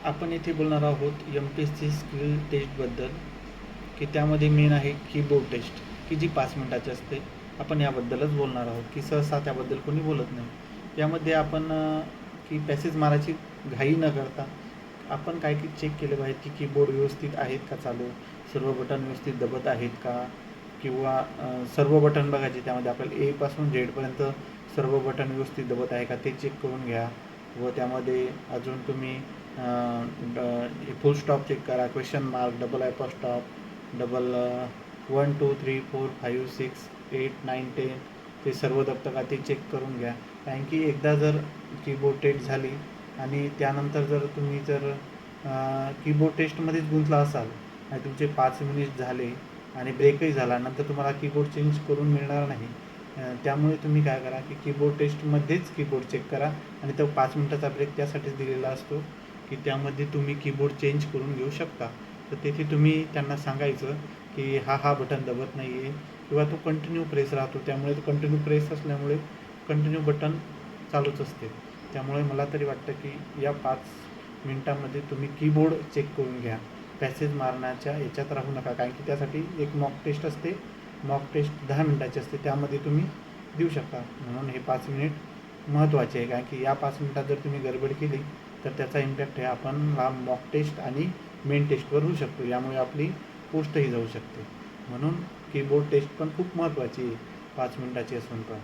आपण इथे बोलणार आहोत MPSC स्किल टेस्टबद्दल, की त्यामध्ये मेन आहे कीबोर्ड टेस्ट, की जी 5 मिनिटाची असते. आपण याबद्दलच बोलणार आहोत, की सहसा त्याबद्दल कोणी बोलत नाही. यामध्ये आपण की पॅसेज मारायची घाई न करता आपण काय की चेक केले पाहिजे की कीबोर्ड व्यवस्थित आहेत का चालू, सर्व बटन व्यवस्थित दबत आहेत का, किंवा सर्व बटन बघायचे. त्यामध्ये आपल्याला ए पासून झेडपर्यंत सर्व बटन व्यवस्थित दबत आहे का ते चेक करून घ्या. व त्यामध्ये अजून तुम्ही फुल स्टॉप चेक करा, क्वेश्चन मार्क, डबल ॲपॉस्टॉप, डबल 1 2 3 4 5 6 8 9 10 ते सर्व दबतं का ते चेक करून घ्या. कारण की एकदा जर कीबोर्ड टेस्ट झाली आणि त्यानंतर जर तुम्ही जर कीबोर्ड टेस्टमध्येच गुंतला असाल आणि तुमचे 5 मिनिट झाले आणि ब्रेकही झाला, नंतर तुम्हाला कीबोर्ड चेंज करून मिळणार नाही. त्यामुळे तुम्ही काय करा की कीबोर्ड टेस्टमध्येच कीबोर्ड चेक करा आणि तो 5 मिनिटाचा ब्रेक त्यासाठीच दिलेला असतो की त्यामध्ये तुम्ही कीबोर्ड चेंज करून घेऊ शकता. तर तेथे तुम्ही त्यांना सांगायचं की हा बटन दबत नाही आहे, किंवा तो कंटिन्यू प्रेस राहतो. त्यामुळे तो कंटिन्यू प्रेस असल्यामुळे कंटिन्यू बटन चालूच असते. त्यामुळे मला तरी वाटतं की या 5 मिनिटांमध्ये तुम्ही कीबोर्ड चेक करून घ्या. पॅसेज मारण्याच्या याच्यात राहू नका, कारण की त्यासाठी एक मॉक टेस्ट असते. मॉक टेस्ट 10 मिनिटाची असते, त्यामध्ये तुम्ही देऊ शकता. म्हणून हे 5 मिनिट महत्त्वाचे आहे, कारण की या 5 मिनिटात जर तुम्ही गडबड केली तर त्याचा इम्पॅक्ट हे आपण मॉक टेस्ट आणि मेन टेस्टवर होऊ शकतो. यामुळे आपली पोस्टही जाऊ शकते. म्हणून कीबोर्ड टेस्ट पण खूप महत्त्वाची आहे, 5 मिनिटाची असून पण.